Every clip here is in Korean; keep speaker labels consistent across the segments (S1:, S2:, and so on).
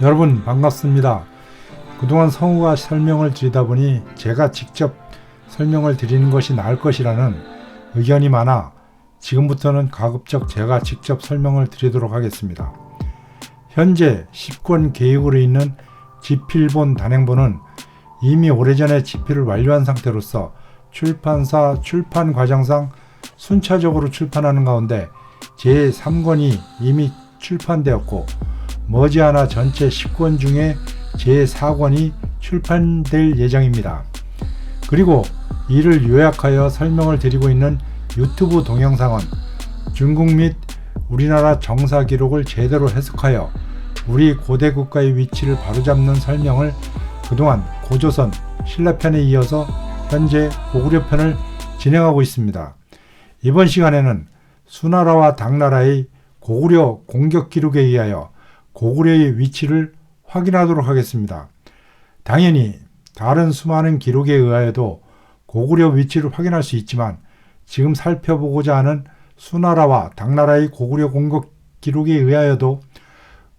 S1: 여러분 반갑습니다. 그동안 성우가 설명을 드리다 보니 제가 직접 설명을 드리는 것이 나을 것이라는 의견이 많아 지금부터는 가급적 제가 직접 설명을 드리도록 하겠습니다. 현재 10권 계획으로 있는 지필본 단행본은 이미 오래전에 집필을 완료한 상태로서 출판사 출판 과정상 순차적으로 출판하는 가운데 제3권이 이미 출판되었고 머지않아 전체 10권 중에 제4권이 출판될 예정입니다. 그리고 이를 요약하여 설명을 드리고 있는 유튜브 동영상은 중국 및 우리나라 정사 기록을 제대로 해석하여 우리 고대 국가의 위치를 바로잡는 설명을 그동안 고조선, 신라편에 이어서 현재 고구려 편을 진행하고 있습니다. 이번 시간에는 수나라와 당나라의 고구려 공격 기록에 의하여 고구려의 위치를 확인하도록 하겠습니다. 당연히 다른 수많은 기록에 의하여도 고구려 위치를 확인할 수 있지만 지금 살펴보고자 하는 수나라와 당나라의 고구려 공격 기록에 의하여도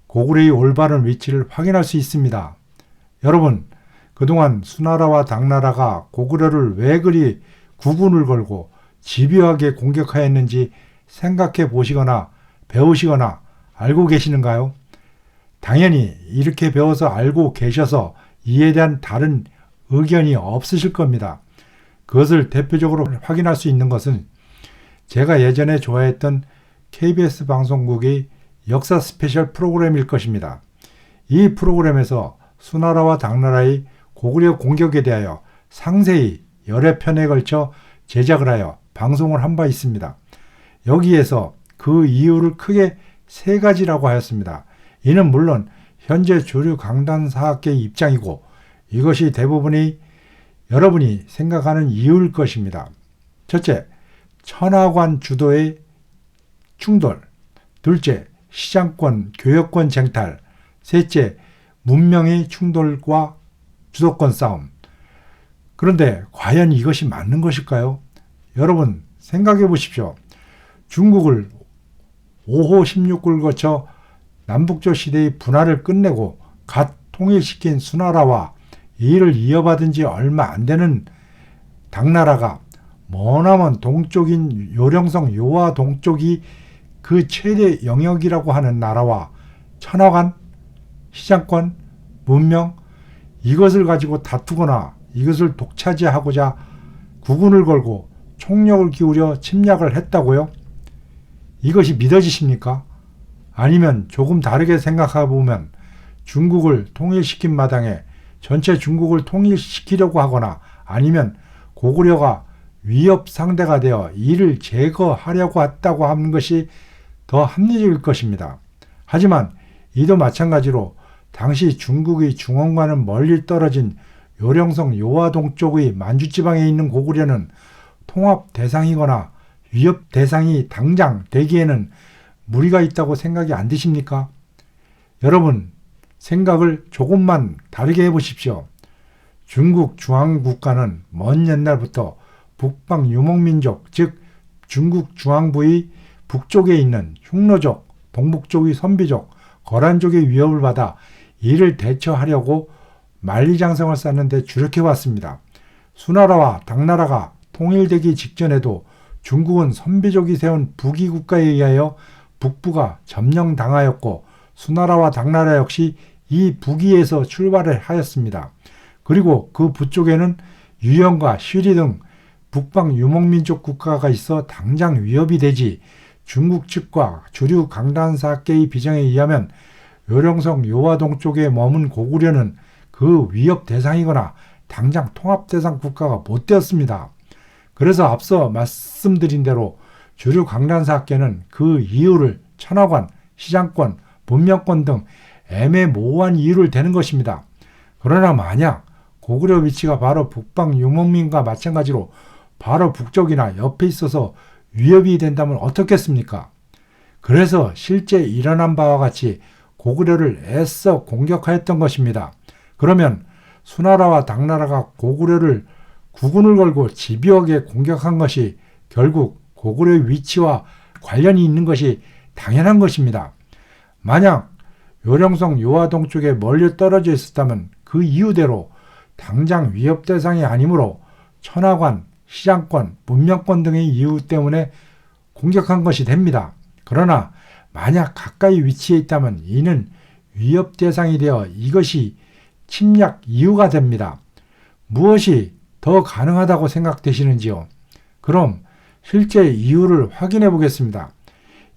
S1: 고구려의 올바른 위치를 확인할 수 있습니다. 여러분, 그동안 수나라와 당나라가 고구려를 왜 그리 구군을 걸고 집요하게 공격하였는지 생각해 보시거나 배우시거나 알고 계시는가요? 당연히 이렇게 배워서 알고 계셔서 이에 대한 다른 의견이 없으실 겁니다. 그것을 대표적으로 확인할 수 있는 것은 제가 예전에 좋아했던 KBS 방송국의 역사 스페셜 프로그램일 것입니다. 이 프로그램에서 수나라와 당나라의 고구려 공격에 대하여 상세히 여러 편에 걸쳐 제작을 하여 방송을 한 바 있습니다. 여기에서 그 이유를 크게 세 가지라고 하였습니다. 이는 물론 현재 주류 강단사학계의 입장이고 이것이 대부분의 여러분이 생각하는 이유일 것입니다. 첫째, 천하관 주도의 충돌. 둘째, 시장권, 교역권 쟁탈. 셋째, 문명의 충돌과 주도권 싸움. 그런데 과연 이것이 맞는 것일까요? 여러분 생각해 보십시오. 중국을 5호 16국을 거쳐 남북조 시대의 분화를 끝내고 갓 통일시킨 수나라와 이를 이어받은 지 얼마 안 되는 당나라가 머나먼 동쪽인 요령성 요하 동쪽이 그 최대 영역이라고 하는 나라와 천하관, 시장권, 문명 이것을 가지고 다투거나 이것을 독차지하고자 구군을 걸고 총력을 기울여 침략을 했다고요? 이것이 믿어지십니까? 아니면 조금 다르게 생각해 보면 중국을 통일시킨 마당에 전체 중국을 통일시키려고 하거나 아니면 고구려가 위협 상대가 되어 이를 제거하려고 했다고 하는 것이 더 합리적일 것입니다. 하지만 이도 마찬가지로 당시 중국의 중원과는 멀리 떨어진 요령성 요하 동쪽의 만주지방에 있는 고구려는 통합 대상이거나 위협 대상이 당장 되기에는 무리가 있다고 생각이 안 드십니까? 여러분 생각을 조금만 다르게 해보십시오. 중국 중앙국가는 먼 옛날부터 북방 유목민족 즉 중국 중앙부의 북쪽에 있는 흉노족, 동북쪽의 선비족, 거란족의 위협을 받아 이를 대처하려고 만리장성을 쌓는 데 주력해왔습니다. 수나라와 당나라가 통일되기 직전에도 중국은 선비족이 세운 부귀국가에 의하여 북부가 점령당하였고 수나라와 당나라 역시 이 부귀에서 출발을 하였습니다. 그리고 그 북쪽에는 유영과 시리 등 북방 유목민족 국가가 있어 당장 위협이 되지 중국 측과 주류 강단사학계의 비정에 의하면 요령성 요하 동쪽에 머문 고구려는 그 위협 대상이거나 당장 통합 대상 국가가 못 되었습니다. 그래서 앞서 말씀드린 대로 주류 강단사학계는 그 이유를 천하관, 시장권, 문명권 등 애매모호한 이유를 대는 것입니다. 그러나 만약 고구려 위치가 바로 북방 유목민과 마찬가지로 바로 북쪽이나 옆에 있어서 위협이 된다면 어떻겠습니까? 그래서 실제 일어난 바와 같이 고구려를 애써 공격하였던 것입니다. 그러면 수나라와 당나라가 고구려를 구군을 걸고 집요하게 공격한 것이 결국 고구려의 위치와 관련이 있는 것이 당연한 것입니다. 만약 요령성 요하동 쪽에 멀리 떨어져 있었다면 그 이유대로 당장 위협 대상이 아니므로 천하관, 시장권, 문명권 등의 이유 때문에 공격한 것이 됩니다. 그러나 만약 가까이 위치해 있다면 이는 위협 대상이 되어 이것이 침략 이유가 됩니다. 무엇이 더 가능하다고 생각되시는지요? 그럼 실제 이유를 확인해 보겠습니다.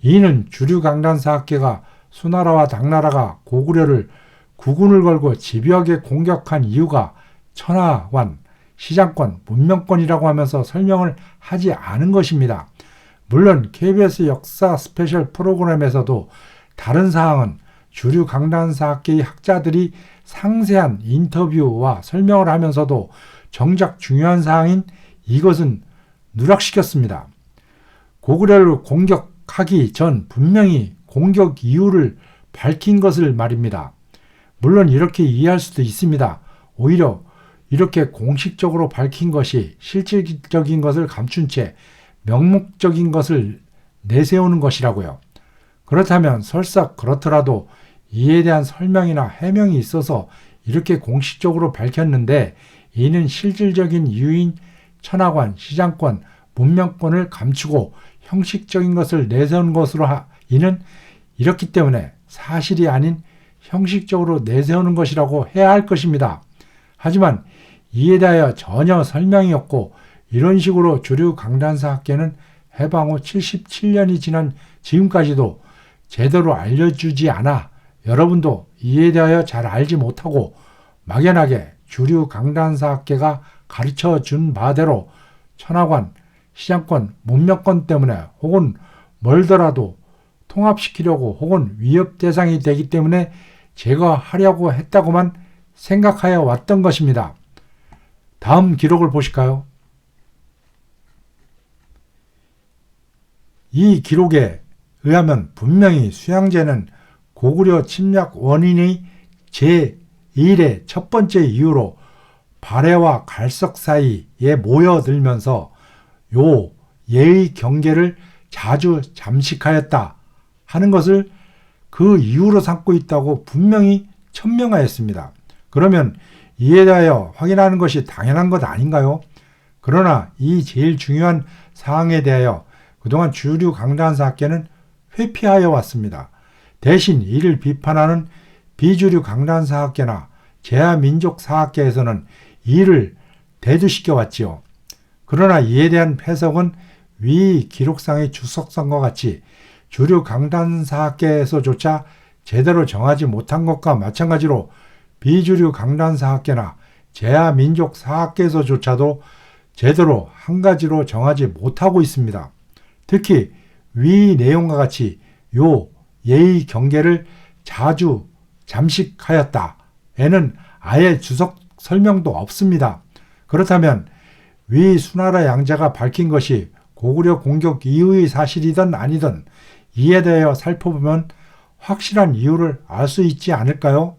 S1: 이는 주류 강단사학계가 수나라와 당나라가 고구려를 국군을 걸고 집요하게 공격한 이유가 천하관, 시장권, 문명권이라고 하면서 설명을 하지 않은 것입니다. 물론 KBS 역사 스페셜 프로그램에서도 다른 사항은 주류 강단사학계의 학자들이 상세한 인터뷰와 설명을 하면서도 정작 중요한 사항인 이것은 누락시켰습니다. 고구려를 공격하기 전 분명히 공격 이유를 밝힌 것을 말입니다. 물론 이렇게 이해할 수도 있습니다. 오히려 이렇게 공식적으로 밝힌 것이 실질적인 것을 감춘 채 명목적인 것을 내세우는 것이라고요. 그렇다면 설사 그렇더라도 이에 대한 설명이나 해명이 있어서 이렇게 공식적으로 밝혔는데 이는 실질적인 이유인 천하관, 시장권, 문명권을 감추고 형식적인 것을 내세운 것으로 이는 이렇기 때문에 사실이 아닌 형식적으로 내세우는 것이라고 해야 할 것입니다. 하지만 이에 대하여 전혀 설명이 없고 이런 식으로 주류 강단사 학계는 해방 후 77년이 지난 지금까지도 제대로 알려주지 않아 여러분도 이에 대하여 잘 알지 못하고 막연하게 주류 강단사 학계가 가르쳐 준 바대로 천하관, 시장권, 문명권 때문에 혹은 멀더라도 통합시키려고 혹은 위협 대상이 되기 때문에 제거하려고 했다고만 생각하여 왔던 것입니다. 다음 기록을 보실까요? 이 기록에 의하면 분명히 수양제는 고구려 침략 원인의 제1의 첫 번째 이유로 발해와 갈석 사이에 모여들면서 요 예의 경계를 자주 잠식하였다 하는 것을 그 이유로 삼고 있다고 분명히 천명하였습니다. 그러면 이에 대하여 확인하는 것이 당연한 것 아닌가요? 그러나 이 제일 중요한 사항에 대하여 그동안 주류 강단사 학계는 회피하여 왔습니다. 대신 이를 비판하는 비주류 강단사 학계나 제야민족 사학계에서는 이를 대두시켜 왔지요. 그러나 이에 대한 해석은 위 기록상의 주석상과 같이 주류 강단사 학계에서조차 제대로 정하지 못한 것과 마찬가지로 비주류 강단사 학계나 제야민족 사학계에서조차도 제대로 한 가지로 정하지 못하고 있습니다. 특히 위 내용과 같이 요 예의 경계를 자주 잠식하였다 에는 아예 주석 설명도 없습니다. 그렇다면 위 수나라 양자가 밝힌 것이 고구려 공격 이후의 사실이든 아니든 이에 대하여 살펴보면 확실한 이유를 알 수 있지 않을까요?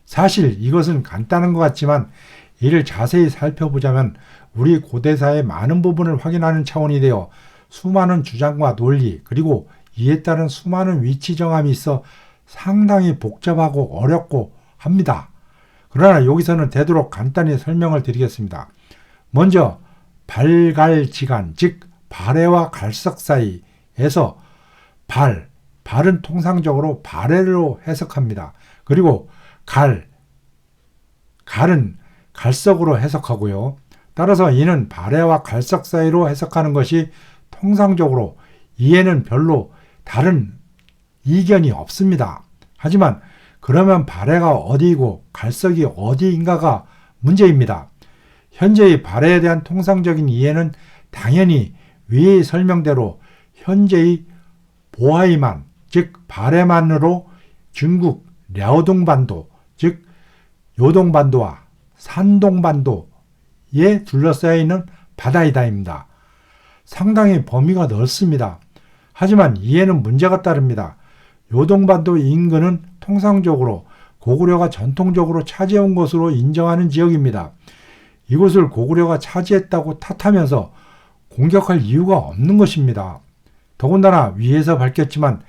S1: 사실 이것은 간단한 것 같지만 이를 자세히 살펴보자면 우리 고대사의 많은 부분을 확인하는 차원이 되어 수많은 주장과 논리 그리고 이에 따른 수많은 위치 정함이 있어 상당히 복잡하고 어렵고 합니다. 그러나 여기서는 되도록 간단히 설명을 드리겠습니다. 먼저 발갈지간 즉 발해와 갈석 사이에서 발은 통상적으로 발해로 해석합니다. 그리고 갈은 갈석으로 해석하고요. 따라서 이는 발해와 갈석 사이로 해석하는 것이 통상적으로 이에는 별로 다른 이견이 없습니다. 하지만 그러면 발해가 어디이고 갈석이 어디인가가 문제입니다. 현재의 발해에 대한 통상적인 이해는 당연히 위의 설명대로 현재의 보하이만 즉 발해만으로 중국 랴오동반도 즉 요동반도와 산동반도에 둘러싸여 있는 바다이다입니다. 상당히 범위가 넓습니다. 하지만 이에는 문제가 따릅니다. 요동반도 인근은 통상적으로 고구려가 전통적으로 차지해온 것으로 인정하는 지역입니다. 이곳을 고구려가 차지했다고 탓하면서 공격할 이유가 없는 것입니다. 더군다나 위에서 밝혔지만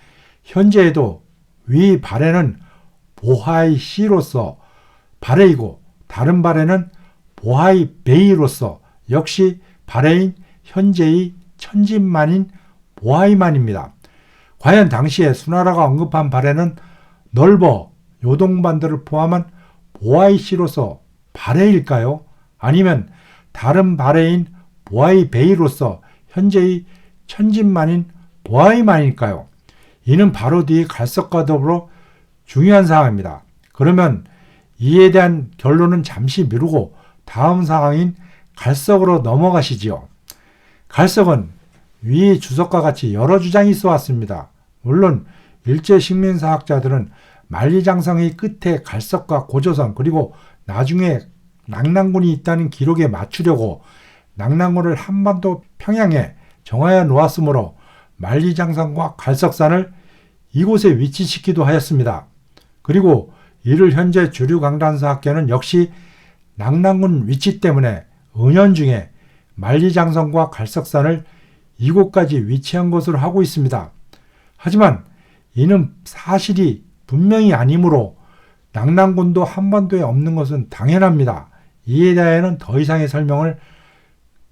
S1: 현재에도 위 발해는 보하이 시로서 발해이고 다른 발해는 보하이 베이로서 역시 발해인 현재의 천진만인 보하이만입니다. 과연 당시에 수나라가 언급한 발해는 넓어 요동반도를 포함한 보하이 시로서 발해일까요? 아니면 다른 발해인 보하이 베이로서 현재의 천진만인 보하이만일까요? 이는 바로 뒤 갈석과 더불어 중요한 사항입니다. 그러면 이에 대한 결론은 잠시 미루고 다음 사항인 갈석으로 넘어가시지요. 갈석은 위 주석과 같이 여러 주장이 있어 왔습니다. 물론 일제 식민사학자들은 만리장성의 끝에 갈석과 고조선 그리고 나중에 낙랑군이 있다는 기록에 맞추려고 낙랑군을 한반도 평양에 정하여 놓았으므로 만리장성과 갈석산을 이곳에 위치시키기도 하였습니다. 그리고 이를 현재 주류 강단사학계는 역시 낙랑군 위치 때문에 은연중에 만리장성과 갈석산을 이곳까지 위치한 것으로 하고 있습니다. 하지만 이는 사실이 분명히 아니므로 낙랑군도 한반도에 없는 것은 당연합니다. 이에 대해서는 더 이상의 설명을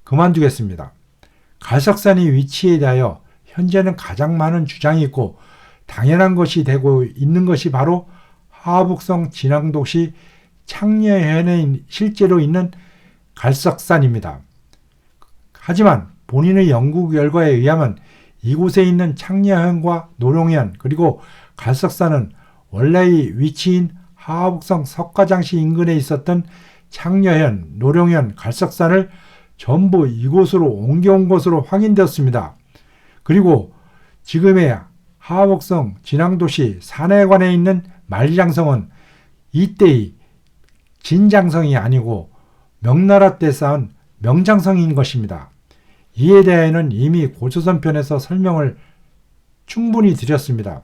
S1: 그만두겠습니다. 갈석산의 위치에 대하여 현재는 가장 많은 주장이 있고 당연한 것이 되고 있는 것이 바로 하북성 진앙도시 창녀현에 실제로 있는 갈석산입니다. 하지만 본인의 연구 결과에 의하면 이곳에 있는 창녀현과 노룡현 그리고 갈석산은 원래의 위치인 하북성 석가장시 인근에 있었던 창녀현, 노룡현, 갈석산을 전부 이곳으로 옮겨온 것으로 확인되었습니다. 그리고 지금의 하북성 진앙도시 산해관에 있는 만리장성은 이때의 진장성이 아니고 명나라 때 쌓은 명장성인 것입니다. 이에 대해서는 이미 고조선 편에서 설명을 충분히 드렸습니다.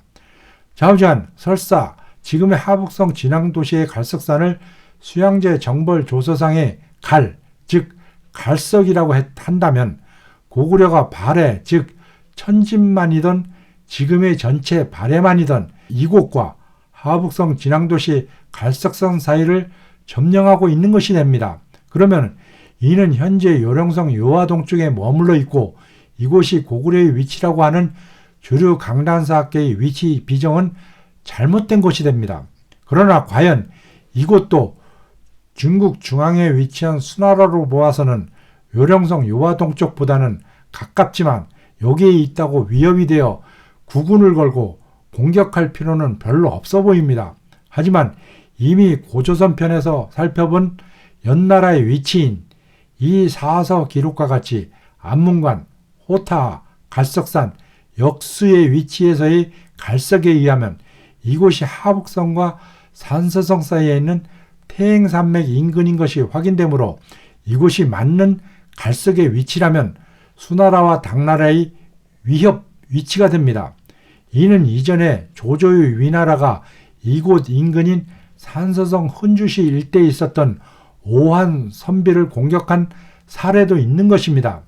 S1: 좌우지간 설사 지금의 하북성 진앙도시의 갈석산을 수양제 정벌 조서상의 갈, 즉 갈석이라고 한다면 고구려가 발해, 즉 천진만이던 지금의 전체 발해만이던 이곳과 하북성 진앙도시 갈석산 사이를 점령하고 있는 것이 됩니다. 그러면 이는 현재 요령성 요하동 쪽에 머물러 있고 이곳이 고구려의 위치라고 하는 주류 강단사학계의 위치 비정은 잘못된 것이 됩니다. 그러나 과연 이곳도 중국 중앙에 위치한 수나라로 보아서는 요령성 요하동 쪽보다는 가깝지만 여기에 있다고 위협이 되어 국군을 걸고 공격할 필요는 별로 없어 보입니다. 하지만 이미 고조선 편에서 살펴본 연나라의 위치인 이 사서 기록과 같이 안문관, 호타, 갈석산, 역수의 위치에서의 갈석에 의하면 이곳이 하북성과 산서성 사이에 있는 태행산맥 인근인 것이 확인되므로 이곳이 맞는 갈석의 위치라면 수나라와 당나라의 위협 위치가 됩니다. 이는 이전에 조조의 위나라가 이곳 인근인 산서성 흔주시 일대에 있었던 오한 선비를 공격한 사례도 있는 것입니다.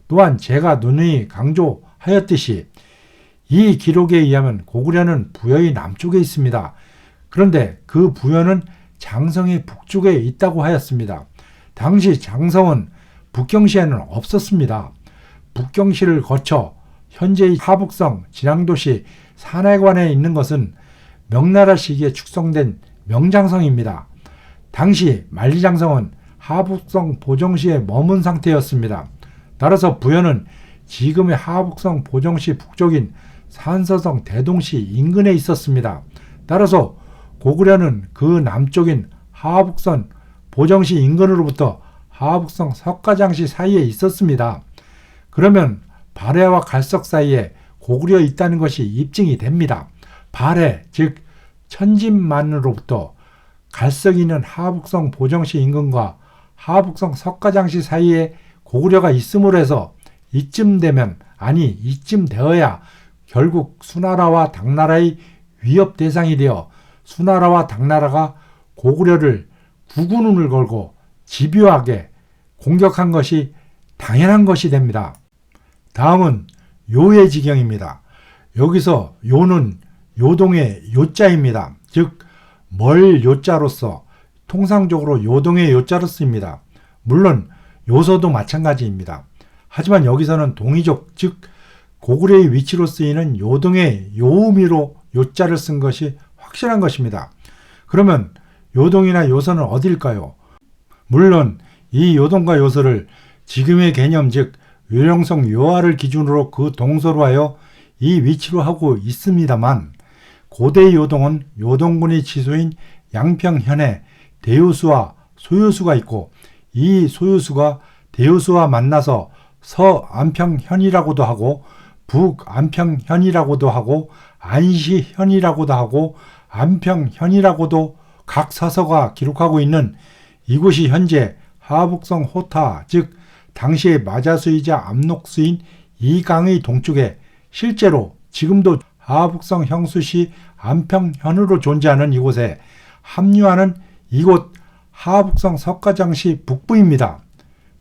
S1: 또한 제가 누누이 강조하였듯이 이 기록에 의하면 고구려는 부여의 남쪽에 있습니다. 그런데 그 부여는 장성의 북쪽에 있다고 하였습니다. 당시 장성은 북경시에는 없었습니다. 북경시를 거쳐 현재의 하북성 진앙도시 산해관에 있는 것은 명나라 시기에 축성된 명장성입니다. 당시 만리장성은 하북성 보정시에 머문 상태였습니다. 따라서 부여는 지금의 하북성 보정시 북쪽인 산서성 대동시 인근에 있었습니다. 따라서 고구려는 그 남쪽인 하북선 보정시 인근으로부터 하북성 석가장시 사이에 있었습니다. 그러면 발해와 갈석 사이에 고구려 있다는 것이 입증이 됩니다. 발해 즉 천진만으로부터 갈석이 있는 하북성 보정시 인근과 하북성 석가장시 사이에 고구려가 있음으로 해서 이쯤 되면 아니 이쯤 되어야 결국 수나라와 당나라의 위협 대상이 되어 수나라와 당나라가 고구려를 국군을 걸고 집요하게 공격한 것이 당연한 것이 됩니다. 다음은 요의 지경입니다. 여기서 요는 요동의 요자입니다. 즉 멀 요자로서 통상적으로 요동의 요자로 쓰입니다. 물론 요서도 마찬가지입니다. 하지만 여기서는 동이족 즉 고구려의 위치로 쓰이는 요동의 요의미로 요자를 쓴 것이 확실한 것입니다. 그러면 요동이나 요서는 어딜까요? 물론 이 요동과 요서를 지금의 개념 즉 요령성 요하를 기준으로 그 동서로 하여 이 위치로 하고 있습니다만 고대 요동은 요동군의 지소인 양평현에 대요수와 소요수가 있고 이 소요수가 대요수와 만나서 서안평현이라고도 하고 북안평현이라고도 하고 안시현이라고도 하고 안평현이라고도 각 사서가 기록하고 있는 이곳이 현재 하북성 호타 즉 당시의 마자수이자 압록수인 이 강의 동쪽에 실제로 지금도 하북성 형수시 안평현으로 존재하는 이곳에 합류하는 이곳 하북성 석가장시 북부입니다.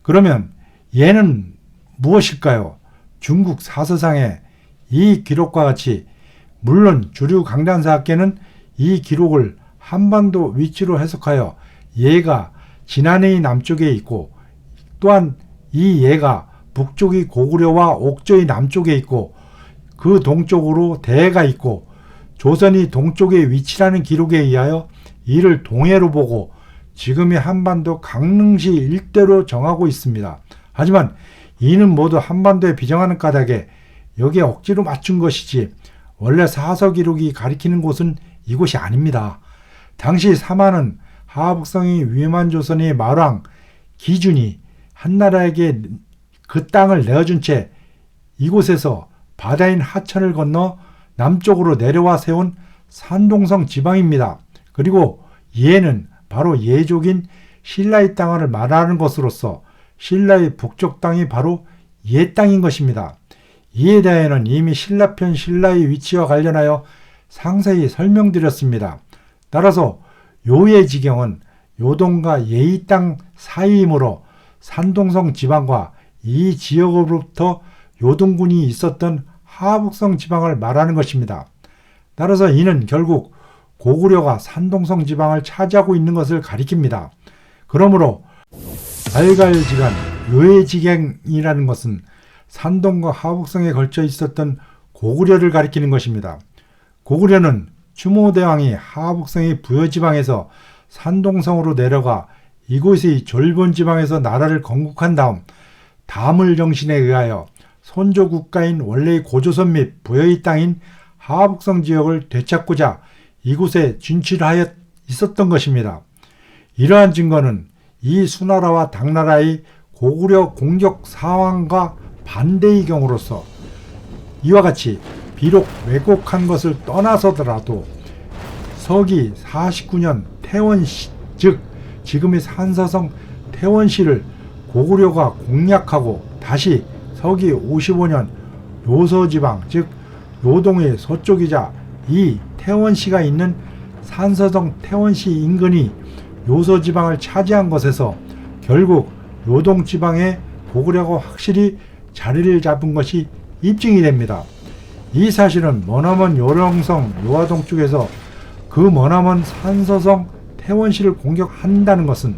S1: 그러면 얘는 무엇일까요? 중국 사서상에 이 기록과 같이 물론 주류 강단사학계는 이 기록을 한반도 위치로 해석하여 얘가 진안의 남쪽에 있고 또한 이 얘가 북쪽이 고구려와 옥저의 남쪽에 있고 그 동쪽으로 대가 있고 조선이 동쪽에 위치라는 기록에 의하여 이를 동해로 보고 지금의 한반도 강릉시 일대로 정하고 있습니다. 하지만 이는 모두 한반도에 비정하는 까닭에 여기에 억지로 맞춘 것이지 원래 사서 기록이 가리키는 곳은 이곳이 아닙니다. 당시 사마는 하북성이 위험한 조선의 말왕 기준이 한나라에게 그 땅을 내어준 채 이곳에서 바다인 하천을 건너 남쪽으로 내려와 세운 산동성 지방입니다. 그리고 얘는 바로 예족인 신라의 땅을 말하는 것으로서 신라의 북쪽 땅이 바로 얘 땅인 것입니다. 이에 대해서는 이미 신라편 신라의 위치와 관련하여 상세히 설명드렸습니다. 따라서 요의 지경은 요동과 예의 땅 사이이므로 산동성 지방과 이 지역으로부터 요동군이 있었던 하북성 지방을 말하는 것입니다. 따라서 이는 결국 고구려가 산동성 지방을 차지하고 있는 것을 가리킵니다. 그러므로 발갈지간 요해지경이라는 것은 산동과 하북성에 걸쳐 있었던 고구려를 가리키는 것입니다. 고구려는 추모대왕이 하북성의 부여지방에서 산동성으로 내려가 이곳의 졸본지방에서 나라를 건국한 다음 다물정신에 의하여 선조국가인 원래의 고조선 및 부여의 땅인 하북성 지역을 되찾고자 이곳에 진출하여 있었던 것입니다. 이러한 증거는 이 수나라와 당나라의 고구려 공격 상황과 반대의 경우로서 이와 같이 비록 왜곡한 것을 떠나서더라도 서기 49년 태원시 즉 지금의 산서성 태원시를 고구려가 공략하고 다시 서기 55년 요서지방 즉 요동의 서쪽이자 이 태원시가 있는 산서성 태원시 인근이 요서지방을 차지한 것에서 결국 요동지방에 고구려가 확실히 자리를 잡은 것이 입증이 됩니다. 이 사실은 머나먼 요령성 요하동 쪽에서 그 머나먼 산서성 태원시를 공격한다는 것은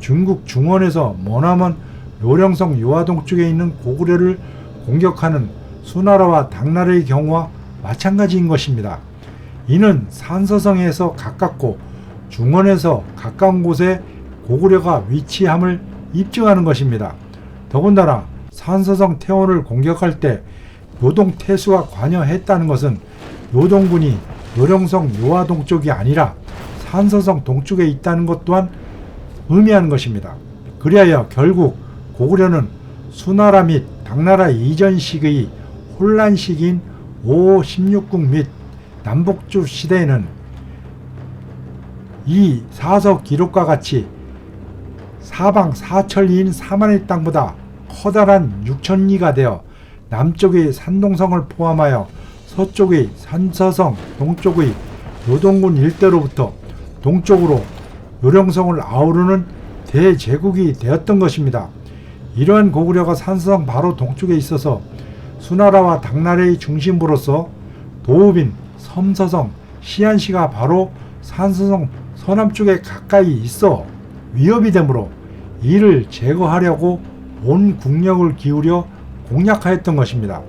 S1: 중국 중원에서 머나먼 요령성 요하동 쪽에 있는 고구려를 공격하는 수나라와 당나라의 경우와 마찬가지인 것입니다. 이는 산서성에서 가깝고 중원에서 가까운 곳에 고구려가 위치함을 입증하는 것입니다. 더군다나 산서성 태원을 공격할 때 요동 태수가 관여했다는 것은 요동군이 요령성 요하동 쪽이 아니라 산서성 동쪽에 있다는 것 또한 의미하는 것입니다. 그리하여 결국 고구려는 수나라 및 당나라 이전 시기의 혼란 시기인 5, 16국 및 남북조 시대에는 이 사서 기록과 같이 사방 사천리인 사만의 땅보다 커다란 6천리가 되어 남쪽의 산동성을 포함하여 서쪽의 산서성, 동쪽의 요동군 일대로부터 동쪽으로 요령성을 아우르는 대제국이 되었던 것입니다. 이러한 고구려가 산서성 바로 동쪽에 있어서 수나라와 당나라의 중심부로서 도읍인 섬서성, 시안시가 바로 산서성 서남쪽에 가까이 있어 위협이 되므로 이를 제거하려고 온 국력을 기울여 공략하였던 것입니다.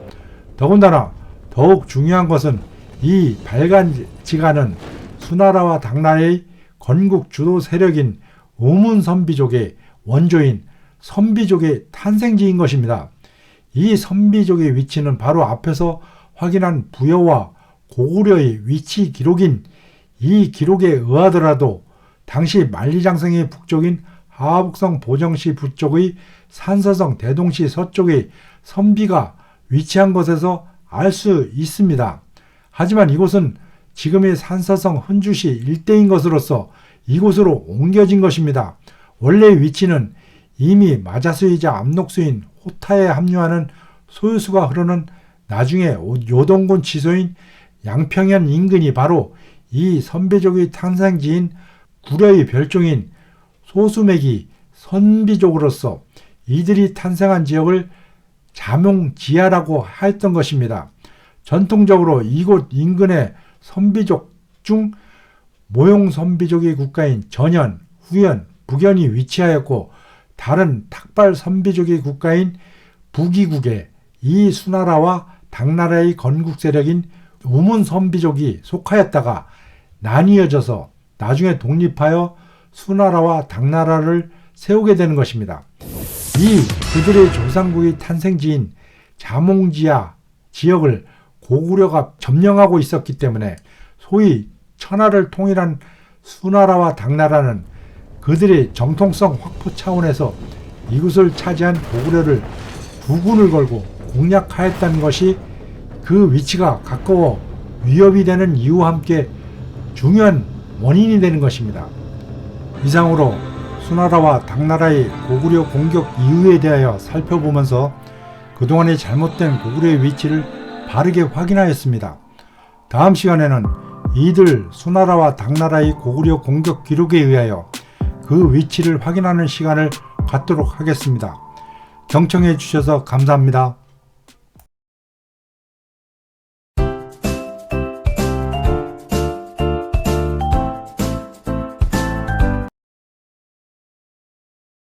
S1: 더군다나 더욱 중요한 것은 이 발간지가는 수나라와 당나라의 건국 주도 세력인 우문선비족의 원조인 선비족의 탄생지인 것입니다. 이 선비족의 위치는 바로 앞에서 확인한 부여와 고구려의 위치 기록인 이 기록에 의하더라도 당시 만리장성의 북쪽인 하북성 보정시 북쪽의 산서성 대동시 서쪽의 선비가 위치한 것에서 알 수 있습니다. 하지만 이곳은 지금의 산서성 흔주시 일대인 것으로서 이곳으로 옮겨진 것입니다. 원래 위치는 이미 마자수이자 압록수인 호타에 합류하는 소유수가 흐르는 나중에 요동군 지소인 양평현 인근이 바로 이 선비족의 탄생지인 구려의 별종인 소수맥이 선비족으로서 이들이 탄생한 지역을 자몽지하라고 하였던 것입니다. 전통적으로 이곳 인근의 선비족 중 모용선비족의 국가인 전현, 후현, 북현이 위치하였고 다른 탁발 선비족의 국가인 북이국에 이 수나라와 당나라의 건국 세력인 우문선비족이 속하였다가 나뉘어져서 나중에 독립하여 수나라와 당나라를 세우게 되는 것입니다. 이 그들의 조상국의 탄생지인 자몽지하 지역을 고구려가 점령하고 있었기 때문에 소위 천하를 통일한 수나라와 당나라는 그들의 정통성 확보 차원에서 이곳을 차지한 고구려를 두 군을 걸고 공략하였다는 것이 그 위치가 가까워 위협이 되는 이유와 함께 중요한 원인이 되는 것입니다. 이상으로 수나라와 당나라의 고구려 공격 이유에 대하여 살펴보면서 그동안의 잘못된 고구려의 위치를 바르게 확인하였습니다. 다음 시간에는 이들 수나라와 당나라의 고구려 공격 기록에 의하여 그 위치를 확인하는 시간을 갖도록 하겠습니다. 경청해 주셔서 감사합니다.